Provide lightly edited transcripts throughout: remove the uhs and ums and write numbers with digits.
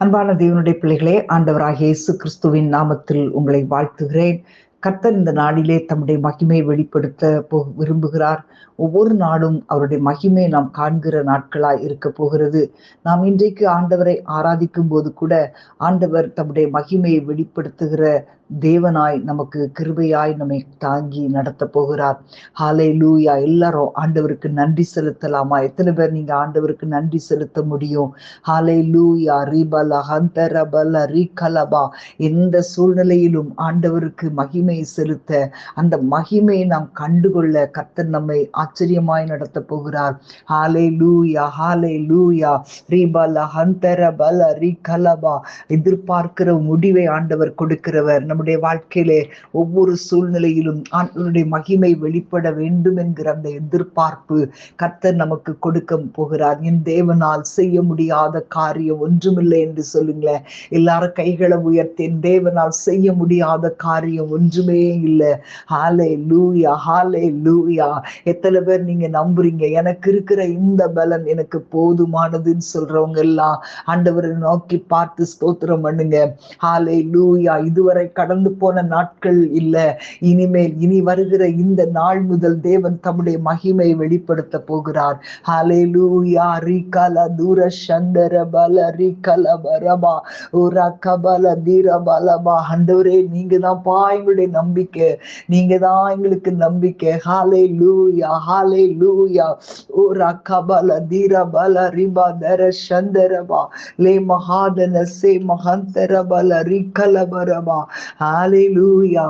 அன்பான தேவனுடைய பிள்ளைகளே, ஆண்டவராகிய இயேசு கிறிஸ்துவின் நாமத்தில் உங்களை வாழ்த்துகிறேன். கர்த்தர் இந்த நாளிலே தம்முடைய மகிமையை வெளிப்படுத்த விரும்புகிறார். ஒவ்வொரு நாளும் அவருடைய மகிமையை நாம் காண்கிற நாட்களாய் இருக்க போகிறது. நாம் இன்றைக்கு ஆண்டவரை ஆராதிக்கும் போது கூட ஆண்டவர் தம்முடைய மகிமையை வெளிப்படுத்துகிற தேவனாய் நமக்கு கிருபையாய் நம்மை தாங்கி நடத்த போகிறார். ஹல்லேலூயா. எல்லாரும் ஆண்டவருக்கு நன்றி செலுத்தலாமா? எத்தனை பேர் நீங்க ஆண்டவருக்கு நன்றி செலுத்த முடியும்? ஹல்லேலூயா. ரிபல ஹந்தரபல ரிகலபா. எந்த சூழ்நிலையிலும் ஆண்டவருக்கு மகிமை செலுத்த, அந்த மகிமையை நாம் கண்டுகொள்ள கர்த்தர் நம்மை ஆச்சரியமாய் நடத்த போகிறார். ஹல்லேலூயா, ஹல்லேலூயா. ரிபல ஹந்தரபல ரிகலபா. எதிர்பார்க்கிற முடிவை ஆண்டவர் கொடுக்கிறவர். நம்முடைய வாழ்க்கையிலே ஒவ்வொரு சூழ்நிலையிலும் ஆண்டவருடைய மகிமை வெளிப்பட வேண்டும் என்கிற அந்த எதிர்பார்ப்பு கர்த்தர் நமக்கு கொடுக்க போகிறார். என் தேவனால் செய்ய முடியாத காரியம் ஒன்றுமில்லை என்று சொல்லுங்களேன். எல்லாரும் கைகளை உயர்த்தி, என் தேவனால் செய்ய முடியாத காரியம் ஒன்றுமே இல்லை. ஹல்லேலூயா, ஹல்லேலூயா. எத்தனை பேர் நீங்க நம்புறீங்க? எனக்கு இருக்கிற இந்த பலன் எனக்கு போதுமானதுன்னு சொல்றவங்க எல்லாம் ஆண்டவரை நோக்கி பார்த்து ஸ்தோத்திரம் பண்ணுங்க. ஹல்லேலூயா. இதுவரை கடந்து போன நாட்கள் இல்ல, இனிமேல் இனி வருகிற இந்த நாள் முதல் தேவன் தம்முடைய மகிமை வெளிப்படுத்த போகிறார். ஹல்லேலூயா. ரிகல தூர சந்தர பல ரிகல பரபா ஓரா கபல தீர பலபா. ஆண்டவரே, நீங்க தான் எங்களுடைய நம்பிக்கை, நீங்க தான் எங்களுக்கு நம்பிக்கை. ஹல்லேலூயா, ஹல்லேலூயா. ஓரா கபல தீர பல ரிபா தர சந்தரபா லே மகாதன சே மகந்தர பல ரிகல பரபா. ஹல்லேலூயா.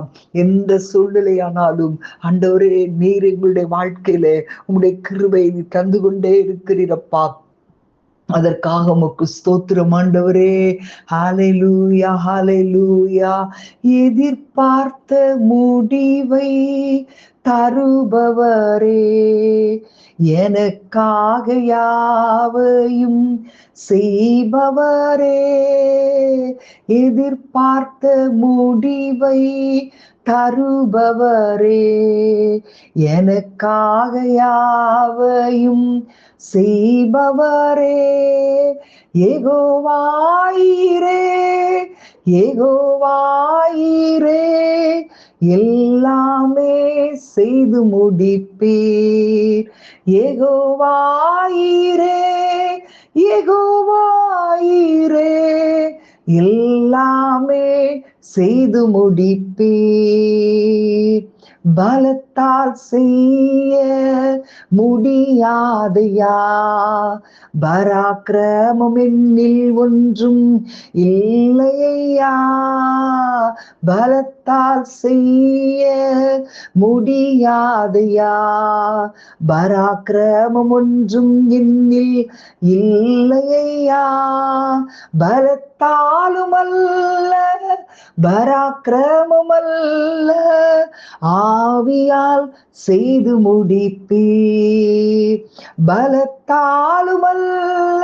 எந்த சூழ்நிலையானாலும் ஆண்டவரே, நீர் எங்களுடைய வாழ்க்கையிலே உங்களுடைய கிருபை தந்து கொண்டே இருக்கிறீரப்பா. அதற்காக உமக்கு ஸ்தோத்திரம் ஆண்டவரே. ஹல்லேலூயா, ஹல்லேலூயா. எதிர்பார்த்த முடிவை தருபவரே, எனக்காக யாவையும் செய்பவரே, எதிர்பார்த்த முடிவை தருபவரே, எனக்காக யாவையும் செய்பவரே, யெகோவாயீரே, யெகோவாயீரே, எல்லாமே செய்து முடிப்பீர். யெகோவாயீரே, யெகோவாயீரே, எல்லாமே செய்து முடிப்பீர். பலத்தால் செய்ய முடியாதையா, பராக்கிரமம் என்னில் ஒன்றும் இல்லையா. பலத்தால் செய்ய முடியாதையா, பராக்கிரமம் ஒன்றும் என்னில் இல்லையா. பலத்தாலும் அல்ல, பராக்கிரமம் அல்ல, ஆவியால் செய்து முடிப்பீர். பலத்தாலும் அல்ல,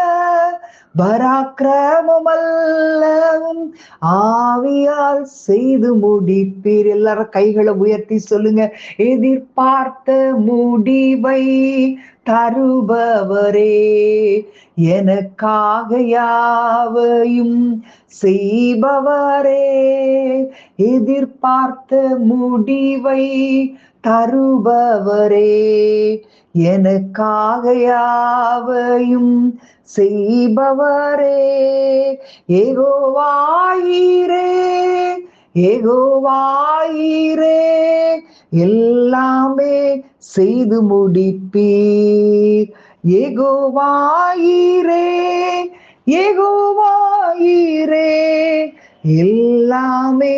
பராக்கிரமம் அல்ல, ஆவியால் செய்து முடிப்பீர். எல்லாரும் கைகளை உயர்த்தி சொல்லுங்க. எதிர்பார்த்த முடிவை தருபவரே, எனக்காக யாவையும் செய்பவரே, எதிர்பார்த்த முடிவை தருபவரே, எனக்காக யாவையும் செய்பவரே, யெகோவாயீரே, யெகோவாயீரே, எல்லாமே செய்து முடிப்பீர். யெகோவாயீரே, யெகோவாயீரே, எல்லாமே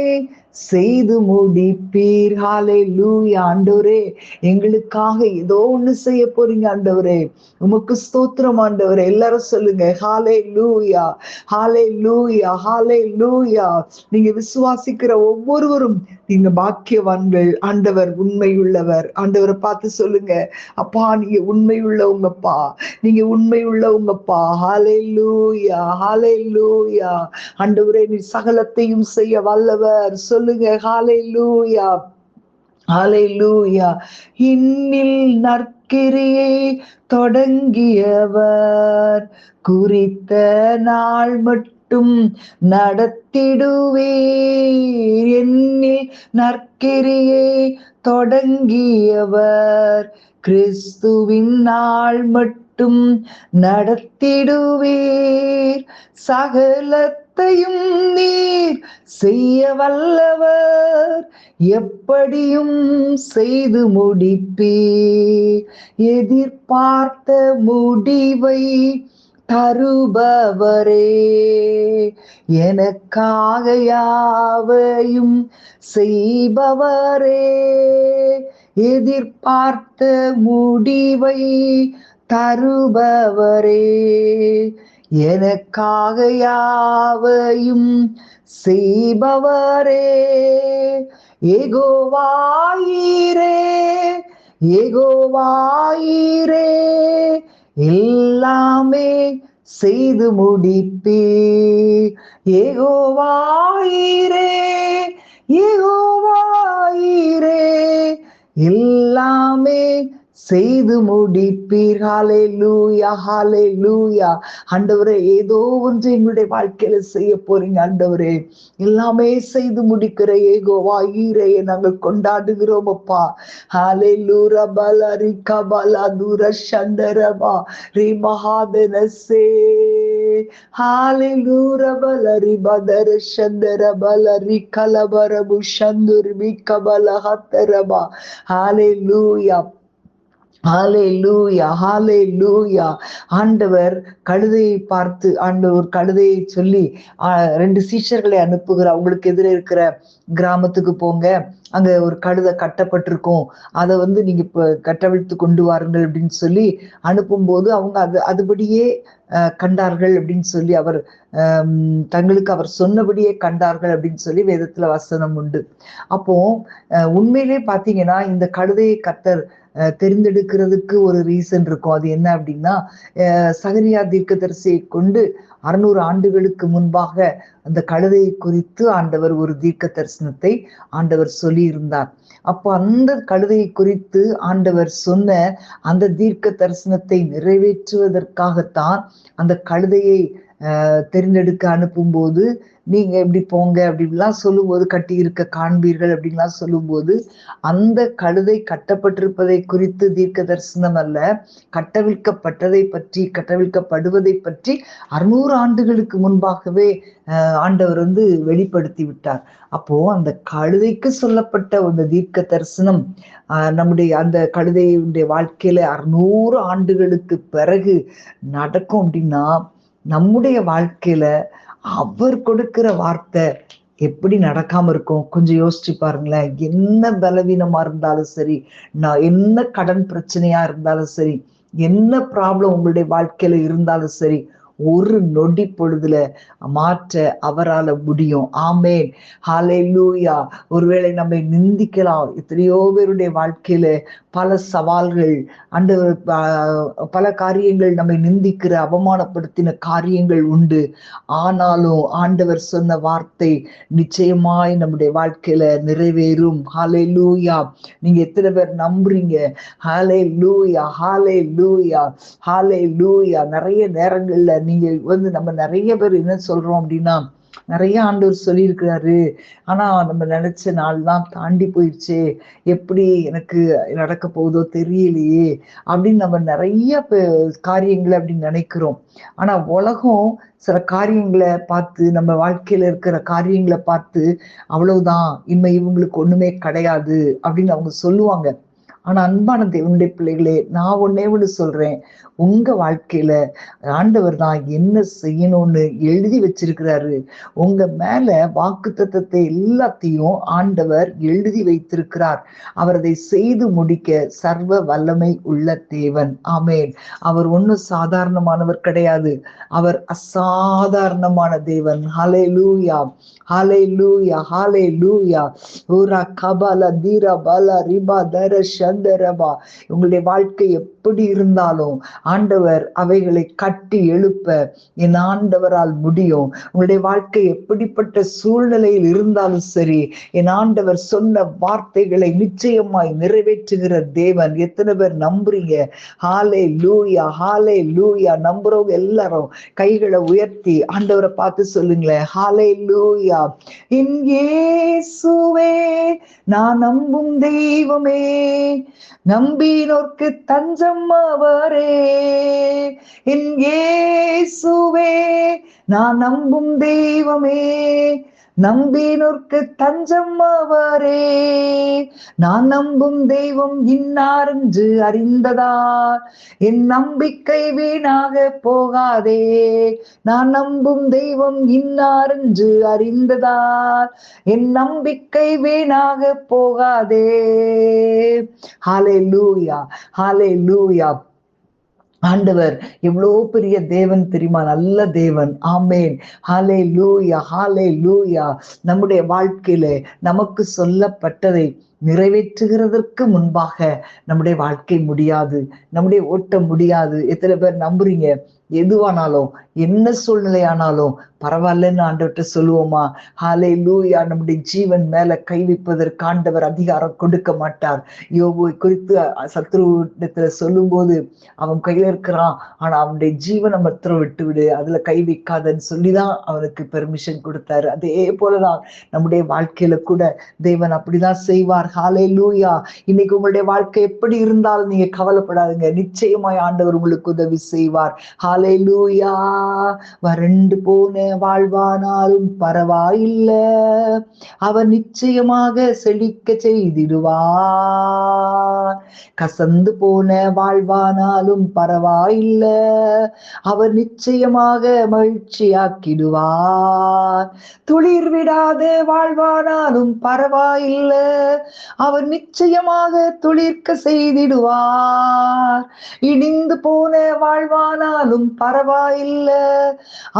செய்து முடிப்பீர். ஹல்லேலூயா. ஆண்டவரே, எங்களுக்காக ஏதோ ஒண்ணு செய்ய போறீங்க ஆண்டவரே. உமக்கு ஸ்தோத்திரம் ஆண்டவரே. எல்லாரும் சொல்லுங்க. ஹல்லேலூயா, ஹல்லேலூயா, ஹல்லேலூயா. நீங்க விசுவாசிக்கிற ஒவ்வொருவரும் நீங்க பாக்கியவான்கள். ஆண்டவர் உண்மையுள்ளவர். ஆண்டவரை பார்த்து சொல்லுங்க, அப்பா நீங்க உண்மை உள்ளவங்கப்பா, நீங்க உண்மை உள்ளவங்கப்பா. ஹல்லேலூயா, ஹல்லேலூயா. ஆண்டவரே, நீ சகலத்தையும் செய்ய வல்லவர். சொல்லுங்க. ஹல்லேலூயா, ஹல்லேலூயா. இன்னில் நற்கிரியை தொடங்கியவர் குறித்த நாள் மட்டும் மட்டும் நடத்திடுவீர். என்னில் நற்கிரியை தொடங்கியவர் கிறிஸ்துவின் நாள் மட்டும் நடத்திடுவீர். சகலத்தையும் நீர் செய்ய வல்லவர், எப்படியும் செய்து முடிப்பீர். எதிர்பார்த்த முடிவை தருபவரே, எனக்காக யாவையும் செய்பவரே. எதிர்பார்த்த முடிவை தருபவரே, எனக்காக யாவையும் செய்பவரே. யெகோவாயீரே, யெகோவாயீரே, எல்லாமே செய்து முடிப்பீர். யெகோவாயீரே, யெகோவாயீரே, எல்லாமே செய்து முடிப்பீர். ஹல்லேலூயா, ஹல்லேலூயா. ஆண்டவரே, ஏதோ ஒன்று எங்களுடைய வாழ்க்கையில செய்ய போறீங்க ஆண்டவரே. எல்லாமே செய்து முடிக்கிற யெகோவாயீரே நாங்கள் கொண்டாடுகிறோம் அப்பா. ஹல்லேலூயா. பலரி கபலா துர சந்தரபா ரிமஹாதனசே. ஹல்லேலூயா. பலரி பதர சந்தர பலரி கலபரபு சந்துர்பி கபலஹத்தரபா. ஹல்லேலூயா, ஹல்லேலூயா, ஹல்லேலூயா. ஆண்டவர் கழுதையை பார்த்து, ஆண்டவர் கழுதையை சொல்லி 2 சீஷர்களை அனுப்புகிறார். உங்களுக்கு எதிரே இருக்கிற கிராமத்துக்கு போங்க, அங்க ஒரு கழுதை கட்டப்பட்டிருக்கும், அதை நீங்க இப்ப கட்டவிழ்த்து கொண்டு வாருங்கள் அப்படின்னு சொல்லி அனுப்பும்போது அவங்க அதுபடியே கண்டார்கள் அப்படின்னு சொல்லி அவர் தங்களுக்கு அவர் சொன்னபடியே கண்டார்கள் அப்படின்னு சொல்லி வேதத்துல வசனம் உண்டு. அப்போ உண்மையிலே பாத்தீங்கன்னா இந்த கழுதையை கர்த்தர் தெரிந்தெடுக்கிறதுக்கு ஒரு ரீசன் இருக்கும். அது என்ன அப்படின்னா, சகரியா தீர்க்கதரிசியை கொண்டு 600 ஆண்டுகளுக்கு முன்பாக அந்த கழுதையை குறித்து ஆண்டவர் ஒரு தீர்க்க தரிசனத்தை ஆண்டவர் சொல்லி இருந்தார். அப்போ அந்த கழுதையை குறித்து ஆண்டவர் சொன்ன அந்த தீர்க்க தரிசனத்தை நிறைவேற்றுவதற்காகத்தான் அந்த கழுதையை தெரிந்தெடுக்க அனுப்பும் போது, நீங்க எப்படி போங்க அப்படின்லாம் சொல்லும்போது, கட்டி இருக்க காண்பீர்கள் அப்படின்லாம் சொல்லும்போது, அந்த கழுதை கட்டப்பட்டிருப்பதை குறித்து தீர்க்க தரிசனம் அல்ல, கட்டவிழ்க்கப்பட்டதை பற்றி, கட்டவிழ்க்கப்படுவதை பற்றி 600 ஆண்டுகளுக்கு முன்பாகவே ஆண்டவர் வெளிப்படுத்தி விட்டார். அப்போ அந்த கழுதைக்கு சொல்லப்பட்ட அந்த தீர்க்க தரிசனம் நம்முடைய அந்த கழுதையுடைய வாழ்க்கையில 600 ஆண்டுகளுக்கு பிறகு நடக்கும் அப்படின்னா, நம்முடைய வாழ்க்கையில அவர் கொடுக்கிற வார்த்தை எப்படி நடக்காம இருக்கும்? கொஞ்சம் யோசிச்சு பாருங்களேன். என்ன பலவீனமா இருந்தாலும் சரி, நான் என்ன கடன் பிரச்சனையா இருந்தாலும் சரி, என்ன ப்ராப்ளம் உங்களுடைய வாழ்க்கையில இருந்தாலும் சரி, ஒரு நொடி பொழுதுல மாற்ற அவரால முடியும். ஆமேன், ஹல்லேலூயா. ஒருவேளை நம்மை நிந்திக்கலாம். எத்தனையோ பேருடைய வாழ்க்கையில பல சவால்கள், ஆண்டவர் பல காரியங்கள் நம்மை நிந்திக்கிற, அவமானப்படுத்தின காரியங்கள் உண்டு. ஆனாலும் ஆண்டவர் சொன்ன வார்த்தை நிச்சயமாய் நம்முடைய வாழ்க்கையில நிறைவேறும். ஹல்லேலூயா. நீங்க எத்தனை பேர் நம்புறீங்க? ஹல்லேலூயா, ஹல்லேலூயா, ஹல்லேலூயா. நிறைய நேரங்கள்ல நீங்க நம்ம நிறைய பேர் என்ன சொல்றோம் அப்படின்னா, நிறைய ஆண்டவர் சொல்லியிருக்கிறாரு, ஆனா நம்ம நினைச்ச நாள் தான் தாண்டி போயிடுச்சு, எப்படி எனக்கு நடக்க போகுதோ தெரியலையே அப்படின்னு நம்ம நிறைய காரியங்களை அப்படின்னு நினைக்கிறோம். ஆனா உலகம் சில காரியங்களை பார்த்து, நம்ம வாழ்க்கையில இருக்கிற காரியங்களை பார்த்து, அவ்வளவுதான், இனிமே இவங்களுக்கு ஒண்ணுமே கிடையாது அப்படின்னு அவங்க சொல்லுவாங்க. ஆனா அன்பான தேவனுடைய பிள்ளைகளே, நான் ஒன்னே ஒண்ணு சொல்றேன், உங்க வாழ்க்கையில ஆண்டவர் தான் என்ன செய்யணும்னு எழுதி வச்சிருக்கிறாரு. உங்க மேல வாக்குத்தத்தத்தை எல்லாத்தையும் ஆண்டவர் எழுதி வைத்திருக்கிறார். அவர் அதை செய்து முடிக்க சர்வ வல்லமை உள்ள தேவன். ஆமேன். அவர் ஒன்னும் சாதாரணமானவர் கிடையாது, அவர் அசாதாரணமான தேவன். ஹல்லேலூயா, ஹல்லேலூயா, ஹல்லேலூயா. ஊரா கபால தீரா பாலா ரிபா தர அந்தரபா. உங்களுடைய வாழ்க்கை எப்படி இருந்தாலும் ஆண்டவர் அவைகளை கட்டி எழுப்ப என் ஆண்டவரால் முடியும். உங்களுடைய வாழ்க்கை எப்படிப்பட்ட சூழ்நிலையில் இருந்தாலும் சரி, என் ஆண்டவர் சொன்ன வார்த்தைகளை நிச்சயமாய் நிறைவேற்றுகிற தேவன். எத்தனை பேர் நம்புறீங்க? ஹாலே லூயா, ஹாலே லூயா. நம்புறவங்க எல்லாரும் கைகளை உயர்த்தி ஆண்டவரை பார்த்து சொல்லுங்களேன், ஹாலே லூயா. என் இயேசுவே நான் நம்பும் தெய்வமே, நம்பினோர்க்கு தஞ்சம் அவரே. என் இயேசுவே நான் நம்பும் தெய்வமே, நம்பினோர்க்கு தஞ்சம் அவரே. நான் நம்பும் தெய்வம் இன்னாரென்று அறிந்ததால் என் நம்பிக்கை வீணாக போகாதே. நான் நம்பும் தெய்வம் இன்னாரென்று அறிந்ததால் என் நம்பிக்கை வீணாக போகாதே. ஹல்லேலூயா, ஹல்லேலூயா. ஆண்டவர் எவ்வளவு பெரிய தேவன் தெரியுமா? நல்ல தேவன். ஆமேன். ஹாலே லூயா, ஹாலே லூயா. நம்முடைய வாழ்க்கையில நமக்கு சொல்லப்பட்டதை நிறைவேற்றுகிறதற்கு முன்பாக நம்முடைய வாழ்க்கை முடியாது, நம்முடைய ஓட்டம் முடியாது. எத்தனை பேர் நம்புறீங்க? எதுவானாலும், என்ன சூழ்நிலை ஆனாலும் பரவாயில்லன்னு ஆண்டவர்கிட்ட சொல்லுவோமா? ஹாலே லூயா. நம்முடைய ஜீவன் மேல கை வைப்பதற்கு ஆண்டவர் அதிகாரம் கொடுக்க மாட்டார். யோபு குறித்து சத்ருவிடத்துல சொல்லும் போது, அவன் கையில இருக்கிறான், ஆனா அவனுடைய ஜீவனை மாத்திரம் விட்டு விடு, அதுல கை வைக்காதன்னு சொல்லிதான் அவனுக்கு பெர்மிஷன் கொடுத்தாரு. அதே போலதான் நம்முடைய வாழ்க்கையில கூட தேவன் அப்படிதான் செய்வார். ஹாலே லூயா. இன்னைக்கு உங்களுடைய வாழ்க்கை எப்படி இருந்தாலும் நீங்க கவலைப்படாதுங்க, நிச்சயமாய் ஆண்டவர் உங்களுக்கு உதவி செய்வார். ஹாலே லூயா. வறண்டு போன வாழ்வானாலும் பரவாயில்ல, அவர் நிச்சயமாக செழிக்க செய்திடுவார். கசந்து போன வாழ்வானாலும் பரவாயில்ல, அவர் நிச்சயமாக மகிழ்ச்சியாக்கிடுவார். துளிர் விடாத வாழ்வானாலும் பரவாயில்ல, அவர் நிச்சயமாக துளிர்க்க செய்திடுவார். இடிந்து போன வாழ்வானாலும் பரவாயில்ல,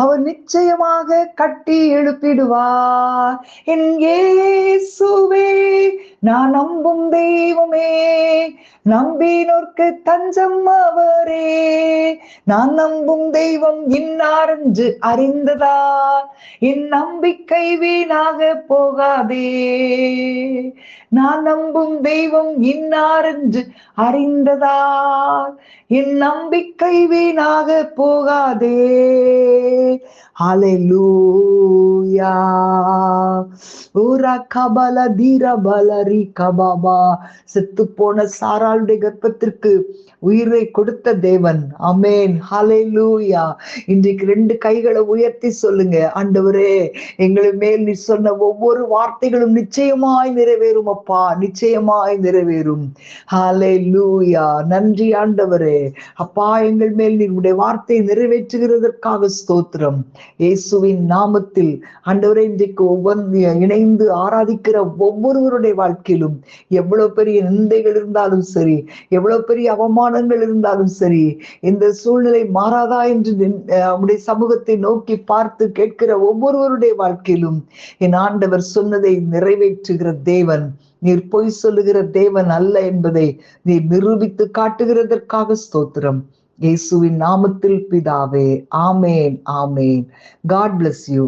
அவர் நிச்சயமாக கட்டி எழுப்பிடுவார். என் இயேசுவே நான் நம்பும் தெய்வமே, நம்பினோர்க்கு தஞ்சம் அவரே. நான் நம்பும் தெய்வம் இன்னாரென்று அறிந்ததால் என் நம்பிக்கை வீணாக போகாதே. நான் நம்பும் தெய்வம் இன்னாரென்று அறிந்ததால் என் நம்பிக்கை வீணாக போகாதே. ஹல்லேலூயா. ஊரா கபல தீர பலரி கபாபா. செத்து போன சாராளுடைய கர்ப்பத்திற்கு உயிரை கொடுத்த தேவன். ஆமென். ஹல்லேலூயா. இன்றைக்கு 2 கைகளை உயர்த்தி சொல்லுங்க, ஆண்டவரே எங்களை மேல் நீ சொன்ன ஒவ்வொரு வார்த்தைகளும் நிச்சயமாய் நிறைவேறும் அப்பா, நிச்சயமாய் நிறைவேறும். ஹல்லேலூயா. நன்றி ஆண்டவரே. அப்பா, எங்கள் மேல் நீங்களுடைய வார்த்தையை நிறைவேற்றுகிறதற்காக ஸ்தோத்திரம். இயேசுவின் நாமத்தில் ஆண்டவரே, இன்றைக்கு இணைந்து ஆராதிக்கிற ஒவ்வொருவருடைய வாழ்க்கையிலும் எவ்வளவு பெரிய நிந்தைகள் இருந்தாலும் சரி, எவ்வளவு பெரிய அவமானங்கள் இருந்தாலும் சரி, இந்த சூழ்நிலை மாறாதா என்று நம்முடைய சமூகத்தை நோக்கி பார்த்து கேட்கிற ஒவ்வொருவருடைய வாழ்க்கையிலும் என் ஆண்டவர் சொன்னதை நிறைவேற்றுகிற தேவன். நீர் பொய் சொல்லுகிற தேவன் அல்ல என்பதை நீர் நிரூபித்து காட்டுகிறதற்காக ஸ்தோத்திரம். இயேசுவின் நாமத்தில் பிதாவே. ஆமேன், ஆமேன். God bless you.